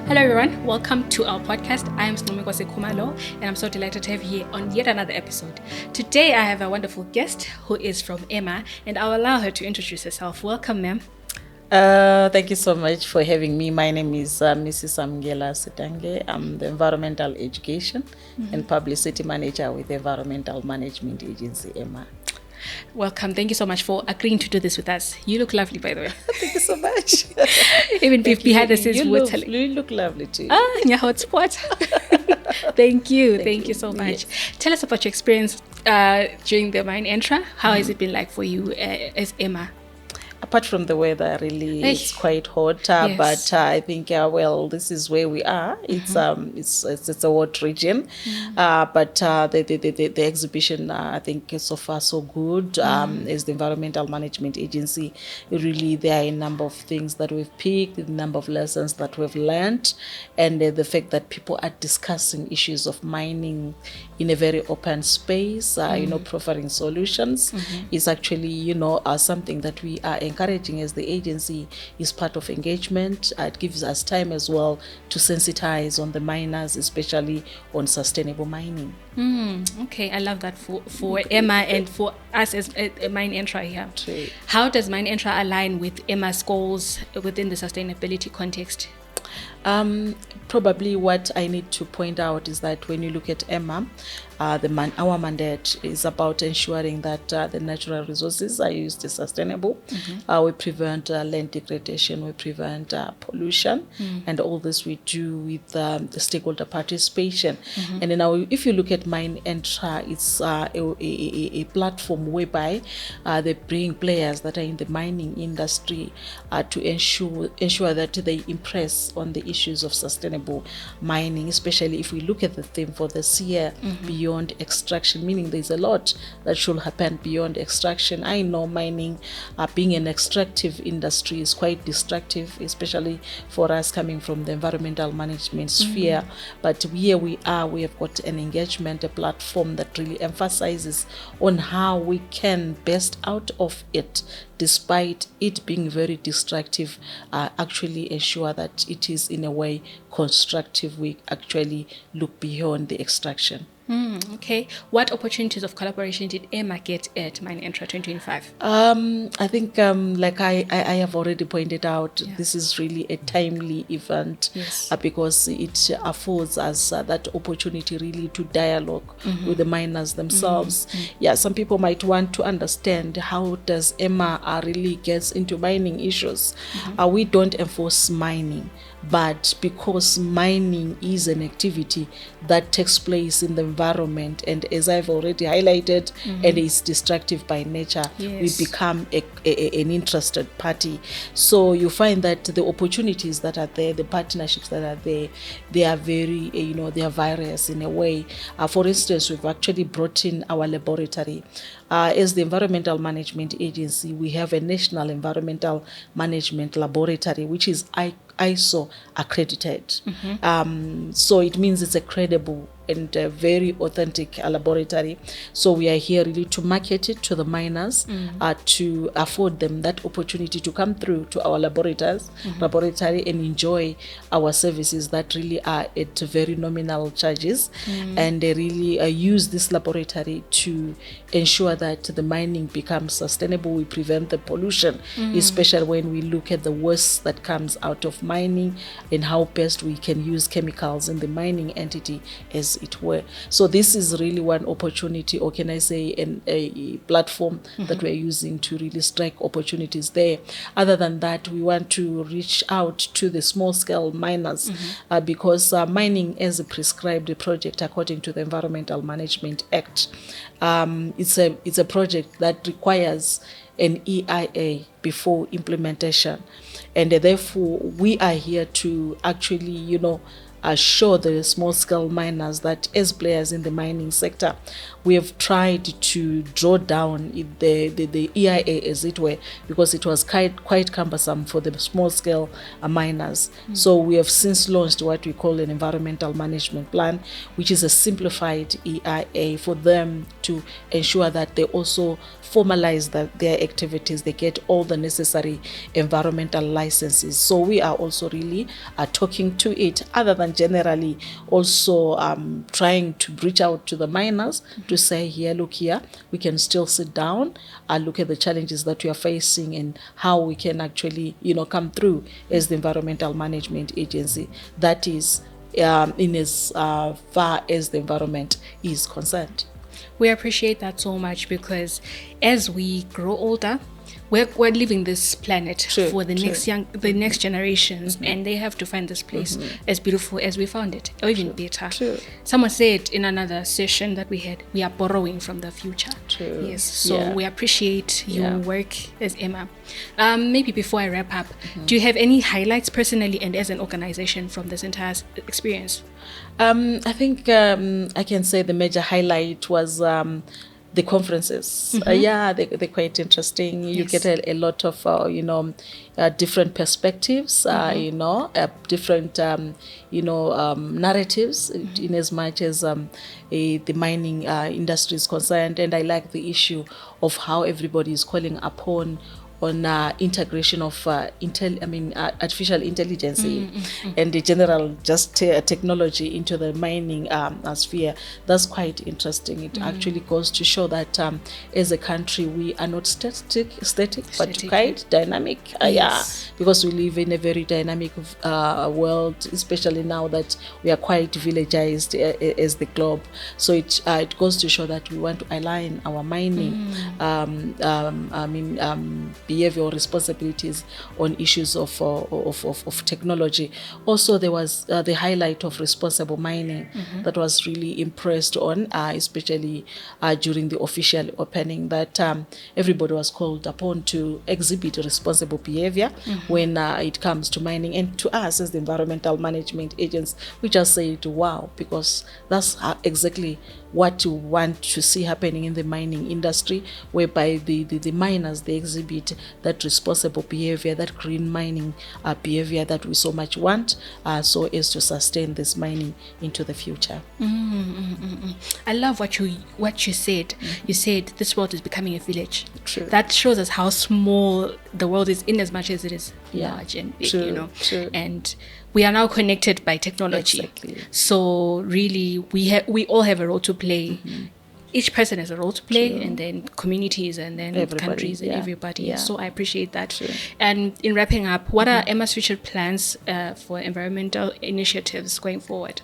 Hello everyone, welcome to our podcast. I am Sinomekose Kumalo and I'm so delighted to have you here on yet another episode. Today I have a wonderful guest who is from EMA and I'll allow her to introduce herself. Welcome, ma'am. Thank you so much for having me. My name is Mrs. Amkela Sidange. I'm the Environmental Education and Publicity Manager with the Environmental Management Agency, EMA. Welcome. Thank you so much for agreeing to do this with us. You look lovely, by the way. Thank you so much. Even behind the scenes, you look lovely too. Yeah, hotspot. Thank you. Thank you so much. Yes. Tell us about your experience during the Mine-Entra. How has it been like for you as EMA? Apart from the weather, really, it's quite hot. Yes. But I think, this is where we are. It's it's a hot region. But the exhibition, I think, is so far so good. As the Environmental Management Agency, really there are a number of things that we've picked, a number of lessons that we've learned, and the fact that people are discussing issues of mining in a very open space, proffering solutions is actually, something that we are encouraging as the agency is part of engagement. It gives us time as well to sensitize on the miners, especially on sustainable mining. Okay, I love that for EMA and for us as Mine-Entra here. True. How does Mine-Entra align with EMA's goals within the sustainability context? Probably what I need to point out is that when you look at EMA, our mandate is about ensuring that the natural resources are used sustainable. We prevent land degradation, we prevent pollution, and all this we do with the stakeholder participation. And now, if you look at Mine-Entra, it's a platform whereby they bring players that are in the mining industry to ensure that they impress on the issues of sustainable mining, especially if we look at the theme for this year, beyond extraction, meaning there's a lot that should happen beyond extraction. I know mining, being an extractive industry, is quite destructive, especially for us coming from the environmental management sphere. But here we have got an engagement, a platform that really emphasizes on how we can best out of it, despite it being very destructive, actually ensure that it is in a way constructive. We actually look beyond the extraction. Okay. What opportunities of collaboration did EMA get at Mine-Entra 2025? I think, like I have already pointed out, this is really a timely event because it affords us that opportunity really to dialogue with the miners themselves. Some people might want to understand how does EMA really gets into mining issues. We don't enforce mining, but because mining is an activity that takes place in the environment, and as I've already highlighted, and is destructive by nature, we become an interested party. So you find that the opportunities that are there, the partnerships that are there, they are very, they are various in a way. For instance, we've actually brought in our laboratory. As the Environmental Management Agency, we have a National Environmental Management Laboratory, which is ISO accredited. So it means it's a credible and very authentic laboratory. So we are here really to market it to the miners, to afford them that opportunity to come through to our laboratory and enjoy our services that really are at very nominal charges. And they really use this laboratory to ensure that the mining becomes sustainable. We prevent the pollution, especially when we look at the waste that comes out of mining and how best we can use chemicals in the mining entity, as it were. So this is really one opportunity, or can I say a platform that we're using to really strike opportunities there. Other than that, we want to reach out to the small scale miners because mining as a prescribed project according to the Environmental Management Act, it's a project that requires an EIA before implementation, and therefore we are here to actually show the small-scale miners that as players in the mining sector, we have tried to draw down the EIA, as it were, because it was quite cumbersome for the small-scale miners. So we have since launched what we call an environmental management plan, which is a simplified EIA for them to ensure that they also formalize their activities, they get all the necessary environmental licenses. So we are also really talking to it, other than generally also trying to reach out to the miners to say, here, look here, we can still sit down and look at the challenges that we are facing and how we can actually, come through as the environmental management agency. That is in as far as the environment is concerned. We appreciate that so much, because as we grow older, we're leaving this planet for the next generations, and they have to find this place as beautiful as we found it, or even better. Someone said in another session that we had, we are borrowing from the future. Yes, so we appreciate your work as EMA. Maybe before I wrap up, do you have any highlights personally and as an organization from this entire experience? I think I can say the major highlight was the conferences. They're quite interesting. You get a lot of different perspectives, different narratives, in as much as the mining industry is concerned. And I like the issue of how everybody is calling upon on integration of artificial intelligence and the general technology into the mining sphere. That's quite interesting. It actually goes to show that as a country we are not static but quite dynamic. Because we live in a very dynamic world, especially now that we are quite villagized as the globe. So it goes to show that we want to align our mining behavioral responsibilities on issues of technology. Also, there was the highlight of responsible mining that was really impressed on, especially during the official opening, that everybody was called upon to exhibit responsible behavior when it comes to mining. And to us as the environmental management agents, we just said, wow, because that's exactly what you want to see happening in the mining industry, whereby the miners, they exhibit that responsible behavior, that green mining behavior that we so much want, so as to sustain this mining into the future. I love what you said. You said this world is becoming a village. True. That shows us how small the world is, in as much as it is large and big. True. And we are now connected by technology. Exactly. So really, we all have a role to play. Each person has a role to play, and then communities, and then countries, and everybody. So I appreciate that. True. And in wrapping up, what are EMA's future plans for environmental initiatives going forward?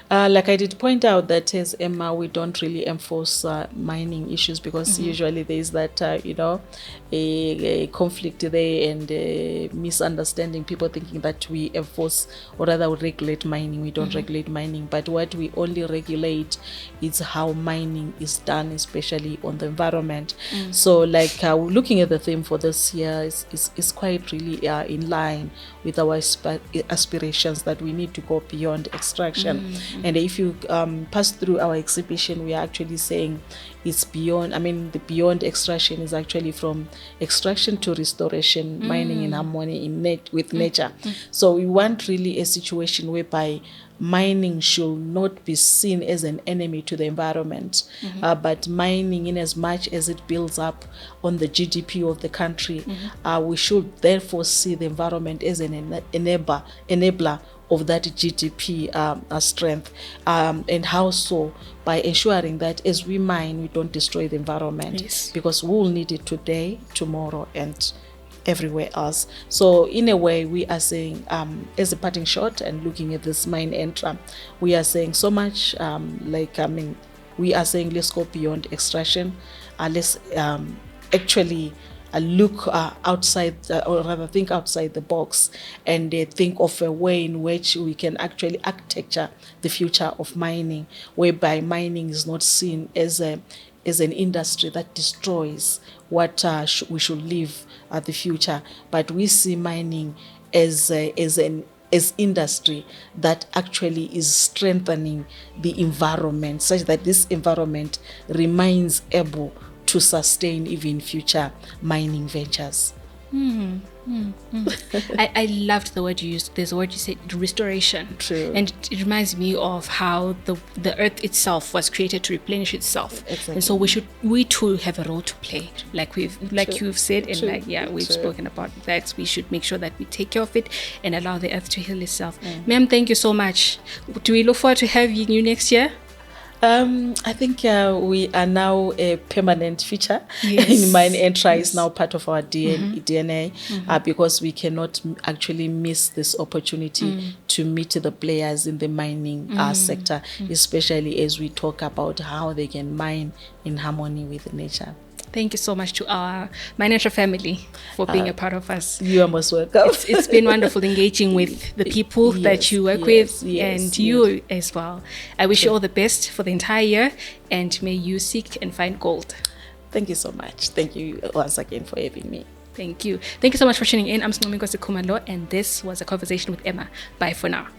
Like I did point out that as EMA, we don't really enforce mining issues, because usually there is that, a conflict there and a misunderstanding, people thinking that we enforce, or rather we regulate mining. We don't regulate mining, but what we only regulate is how mining is done, especially on the environment. So like looking at the theme for this year is quite really in line with our aspirations, that we need to go beyond extraction. And if you pass through our exhibition, we are actually saying it's beyond, the beyond extraction is actually from extraction to restoration, mining in harmony with nature. So we want really a situation whereby mining should not be seen as an enemy to the environment, but mining, in as much as it builds up on the GDP of the country, we should therefore see the environment as an enabler of that GDP strength. And how so? By ensuring that as we mine, we don't destroy the environment, because we will need it today, tomorrow, and everywhere else. So in a way, we are saying, as a parting shot and looking at this Mine-Entra, we are saying so much, we are saying let's go beyond extraction, let's actually look outside, or rather think outside the box, and think of a way in which we can actually architecture the future of mining, whereby mining is not seen as an industry that destroys what we should live the future, but we see mining as an as industry that actually is strengthening the environment such that this environment remains able to sustain even future mining ventures. I loved the word you used. There's a word you said, restoration. True. And it reminds me of how the earth itself was created to replenish itself. Exactly. And so we too have a role to play, like you've said, and we've spoken about that. We should make sure that we take care of it and allow the earth to heal itself. Ma'am, thank you so much. Do we look forward to having you next year? I think we are now a permanent feature. In Mine-Entra is now part of our DNA because we cannot actually miss this opportunity to meet the players in the mining sector, especially as we talk about how they can mine in harmony with nature. Thank you so much to our Mine-Entra family for being a part of us. You are most welcome. It's been wonderful engaging with the people that you work with and you as well. I wish you all the best for the entire year, and may you seek and find gold. Thank you so much. Thank you once again for having me. Thank you. Thank you so much for tuning in. I'm Mine-Entra, and this was a conversation with Emma. Bye for now.